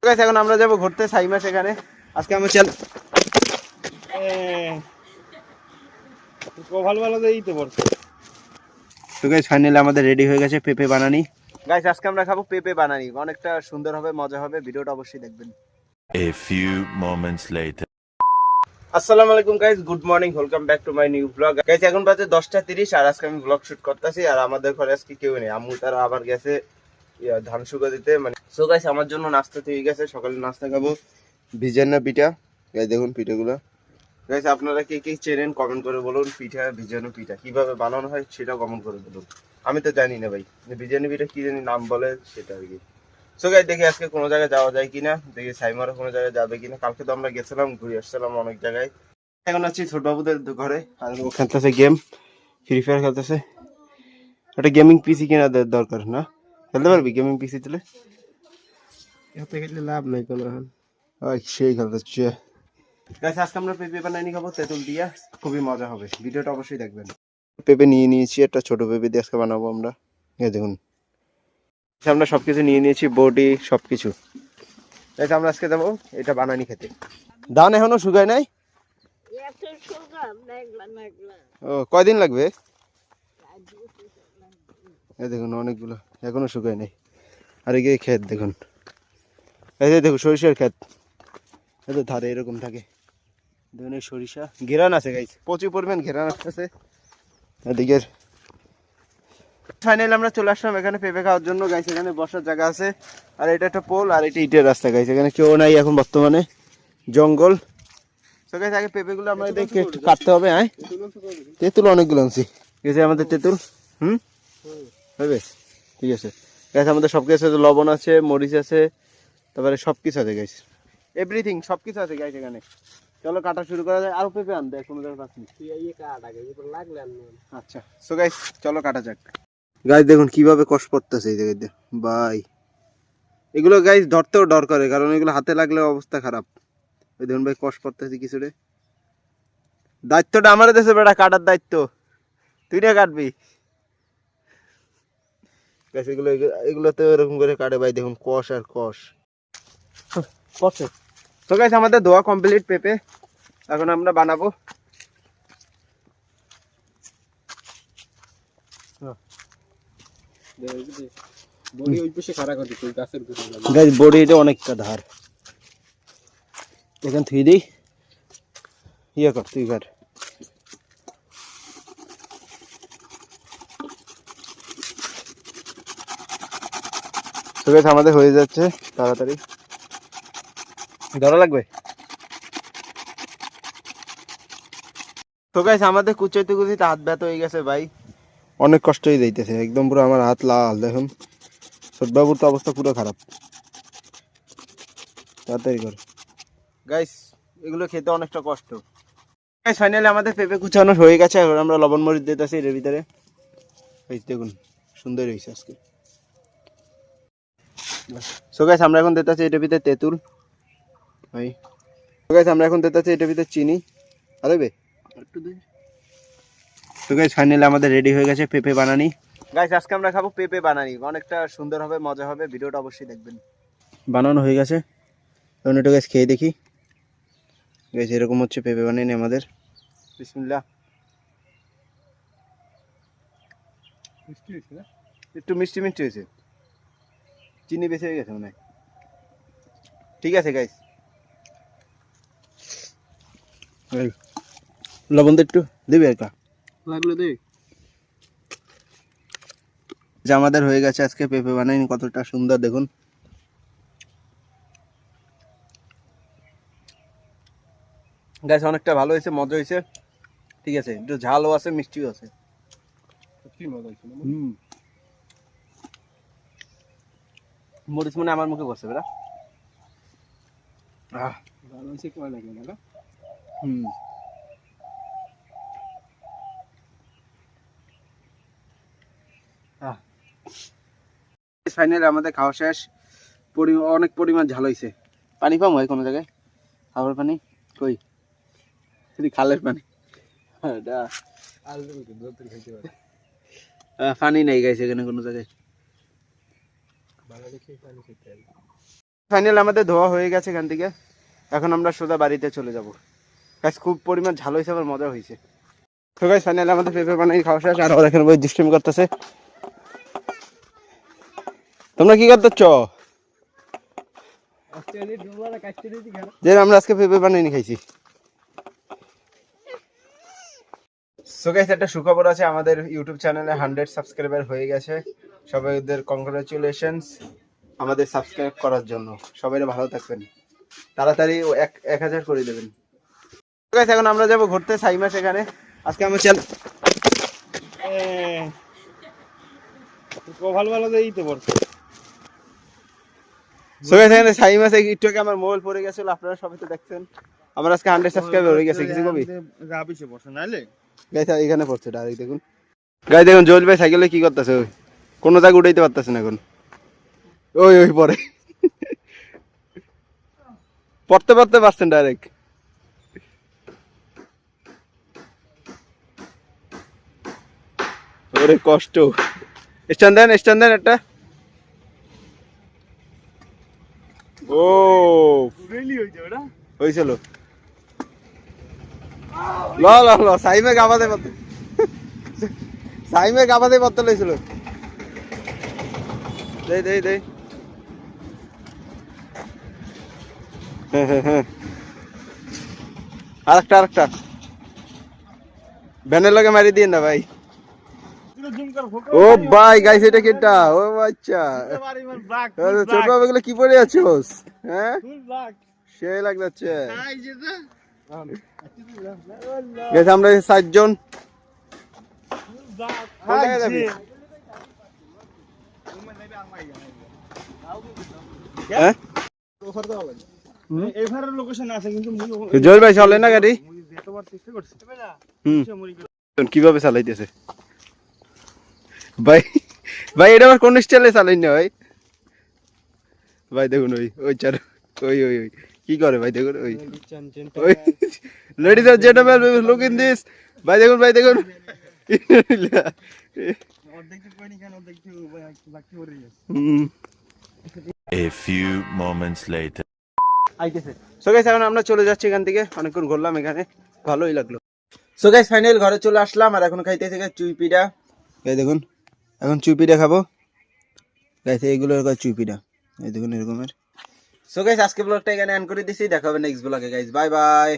Guys এখন আমরা যাব ঘুরতে সাইমা সেখানে আজকে আমরা চল ভালো ভালো দেই তো বলছো। তো গাইস ফাইনালি আমাদের রেডি হয়ে গেছে পেঁপে বানানি। গাইস আজকে আমরা খাবো পেঁপে বানানি, অনেকটা সুন্দর হবে, মজা হবে, ভিডিওটা অবশ্যই দেখবেন। A few moments later. আসসালামু আলাইকুম guys, good morning, welcome back to my new blog. Guys এখন বাজে 10:30 আর আজকে আমি ব্লগ শুট করতেছি আর আমাদের ঘরে আজকে কেউ নেই, আম্মু তারা আবার গেছে ধান শুকা দিতে। মানে সো গাইস আমার জন্য নাস্তা তৈরি গেছে, সকালে নাস্তা খাবো ভিজানো পিঠা। গাইস দেখুন পিঠাগুলো। গাইস আপনারা কে কে চেনেন কমেন্ট করে বলুন, পিঠা ভিজানো পিঠা কিভাবে বানানো হয় সেটা কমেন্ট করে বলুন। আমি তো জানি না ভাই, ভিজানো পিঠা কি জানি নাম বলে সেটা আর কি। সো গাইস দেখি আজকে কোনো জায়গায় যাওয়া যায় কিনা, দেখি সাইমারও কোনো জায়গায় যাবে কিনা। কালকে তো আমরা গেছিলাম, ঘুরে আসছিলাম অনেক জায়গায়। এখন আছি ছোট বাবুদের ঘরে আর ও খেলতেছে গেম, ফ্রি ফায়ার খেলতেছে। একটা গেমিং পিসি কেনা দরকার না, খেলতে পারবি গেমিং পিসি তুলে? এতে খেলে লাভ নাই কোনো। সেই খেলতেছে। গাইস আজকে আমরা পেঁপে বানানি খাবো তেঁতুল দিয়া, খুবই মজা হবে, ভিডিওটা অবশ্যই দেখবেন। পেঁপে নিয়ে নিয়েছি, একটা ছোট পেঁপে দিয়ে আজকে বানাবো আমরা। এই দেখুন আমরা সবকিছু নিয়ে নিয়েছি, বডি সবকিছু। গাইস আমরা আজকে যাবো এটা বানানি খেতে। ধান এখনো শুকায় নাই? ও কয়দিন লাগবে? এই দেখুন অনেকগুলো এখনো শুকায় নাই। আর এই ক্ষেত দেখুন, এই যে দেখুন সরিষার ক্ষেত, এই তো ধারে এরকম থাকে। দেখুন এই সরিষা ঘেরান আছে গাইস, প্রচুর পরিমাণ ঘেরান আসতেছে এদিকের। ফাইনালি আমরা চলে আসলাম এখানে পেঁপে খাওয়ার জন্য। গাইস এখানে বসার জায়গা আছে আর এটা একটা পোল আর এটা ইটের রাস্তা। গাইস এখানে কেউ নাই এখন বর্তমানে, জঙ্গল। তো গাইস আগে পেঁপেগুলো আমরা দেখে কাটতে হবে। হ্যাঁ তেঁতুল অনেকগুলো আনছি, ঠিক আছে আমাদের তেঁতুল। হবে ঠিক আছে গাইস, আমাদের সব কিছু আছে, লবণ আছে, মরিচ আছে, তারপরে সব কিছু আছে গাইস, এভরিথিং সব কিছু আছে গাইস এখানে। চলো কাটা শুরু করা যায়। আরো পেঁপে আনতে কোনো জায়গায় পাচ্ছি। আচ্ছা সো গাইস চলো কাটা যাক। গাইস দেখুন কিভাবে কষ্ট পড়তেছে এই জায়গায় ভাই। এগুলো গাইস ধরতেও ডর করে, কারণ এগুলো হাতে লাগলে অবস্থা খারাপ। ওই দেখুন ভাই কষ্ট পড়তেছে কিছু রে। দায়িত্বটা আমার দেশে বেটা, কাটার দায়িত্ব তুই না কাটবি। গাইস এগুলো এগুলোতে এরকম করে কাটে ভাই, দেখুন কষ আর কষ পড়ছে। তো গাইস আমাদের ধোয়া কমপ্লিট পেঁপে, এখন আমরা বানাবো। গাইস বডি এটা অনেকটা ধার, এখান থুই দিই, ইয়ে কর তুই কর। তো গাইস আমাদের হয়ে যাচ্ছে, তাড়াতাড়ি ধরা লাগবে। তো গাইস আমাদের কুচাইতে কুচাইতে হাত ব্যথা হয়ে গেছে ভাই, অনেক কষ্ট হয়ে যাইতেছে একদম, পুরো আমার হাত লাল দেখুন। ছোটবাবুর তো অবস্থা পুরো খারাপ, তাড়াতাড়ি কর। গাইস এগুলো খেতে অনেকটা কষ্ট। গাইস ফাইনালি আমাদের পেঁপে কুচানো হয়ে গেছে, এখন আমরা লবণ মরিচ দিতেছি এর ভিতরে। এই দেখুন সুন্দর হয়েছে আজকে। সো গাইস আমরা এখন দিতেছি এটার ভিতরে তেঁতুল ভাই। সো গাইস আমরা এখন দিতেছি এটার ভিতরে চিনি। আরে বে একটু দে। তো গাইস ফাইনালি আমাদের রেডি হয়ে গেছে পেঁপে বানানি। গাইস আজকে আমরা খাবো পেঁপে বানানি, অনেকটা সুন্দর হবে, মজা হবে, ভিডিওটা অবশ্যই দেখবেন। বানানো হয়ে গেছে, এখন এটা গাইস খেয়ে দেখি। গাইস এরকম হচ্ছে পেঁপে বানানি আমাদের। বিসমিল্লাহ। একটু মিষ্টি মিষ্টি হয়েছে, চিনি বেশি হয়ে গেছে মনে হয়। ঠিক আছে গাইস, লবণ তো একটু দিবি আর কা লাগলো দে। যে আমাদের হয়ে গেছে আজকে পেঁপে বানানি, কতটা সুন্দর দেখুন। গাইস অনেকটা ভালো হয়েছে, মজা হয়েছে, ঠিক আছে, একটু ঝালও আছে মিষ্টিও আছে। মরিচ মনে আমার মুখে বসছে বেটা। ফাইনালি আমাদের খাওয়া শেষ, অনেক পরিমাণ ঝাল হয়েছে। পানি পাম হয় কোনো জায়গায়, খাবার পানি কই, খালের পানি। পানি নেই গাইছে এখানে কোনো জায়গায়। ফাইনাল আমাদের ধোয়া হয়ে গেছে এখান থেকে, এখন আমরা সোজা বাড়িতে চলে যাব। গাইস খুব পরিমাণ ঝাল হয়েছে, আবার মজা হয়েছে। তো গাইস ফাইনালি আমাদের পেঁপে বানাই খাওয়া শেষ, আর ওরা এখানে বই দুষ্টিমি করতেছে। তোমরা কি করতেছ? যে আমরা আজকে পেঁপে বানাই খাইছি। সো গাইস একটা সুখবর আছে, আমাদের ইউটিউব চ্যানেলে 100 সাবস্ক্রাইবার হয়ে গেছে। সবাইদের কংগ্রাচুলেশনস আমাদের সাবস্ক্রাইব করার জন্য। সবাই ভালো থাকবেন, তাড়াতাড়ি 1000 করে দেবেন। গাইস এখন আমরা যাব ঘুরতে সাইমা সেখানে। আজকে আমরা ভালো ভালো দেই তো বলছে। সো গাইস এখানে সাইমা একটু আগে আমার মোবাইল পড়ে গেছিল, আপনারা সবাই তো দেখছেন। আমার আজকে 100 সাবস্ক্রাইবার হয়ে গেছে, কিছু কবি গাবিছে বসে নাইলে গাইস এখানে পড়ছে ডাইরেক্ট দেখুন। গাইস দেখুন জল ভাই সাইকেলে কি করতেছে, ওই কোনো জায়গা উঠাইতে পারতেছে না এখন, ওই ওই পরে পড়তে পড়তে পারছেন ডাইরেক্ট। ওরে কষ্ট। স্ট্যান্ড দেন একটা। ও রেলি হইছে ওটা। হয়েছিল। ল ল ল সাইমে গাবাতে পারত, সাইমে গাবাতে পারতে লইছিল। দেই দেই দেই। হ্যাঁ আরেকটা ভ্যানের লগে মারি দিয়ে না ভাই। ও ভাই গাইস এটা কেটা? ও আচ্ছা ছোট বাবা গুলো কি পরে আছোস? হ্যাঁ সেই লাগছে। গাইস আমরা 7 জন। হ্যাঁ এভারের লোকেশন আছে কিন্তু জয় ভাই চলে না গাড়ি? যেতবার চেষ্টা করছি কিভাবে চালাইতেছে ভাই? ভাই এটা আবার কোন স্টাইলে চালাই না ভাই? ভাই দেখুন ওই ওই চার ওই ওই ওই কি করে ভাই দেখুন ওই ওই ladies and gentleman look in this. ভাই দেখুন A few moments later. আইতেছে। সো গাইস এখন আমরা চলে যাচ্ছি এখান থেকে, অনেকক্ষণ ঘুরলাম এখানে, ভালোই লাগলো। সো গাইস ফাইনাল ঘরে চলে আসলাম, আর এখন খাইতেছি চুইপিটা। এই দেখুন এখন চুইপিটা খাবো গাইস, এইগুলো চুইপিটা এই দেখুন এরকমের। সো গাইস আজকে ব্লগটা এখানে এন্ড করে দিছি, দেখা হবে নেক্সট ব্লগে গাইস, বাই বাই।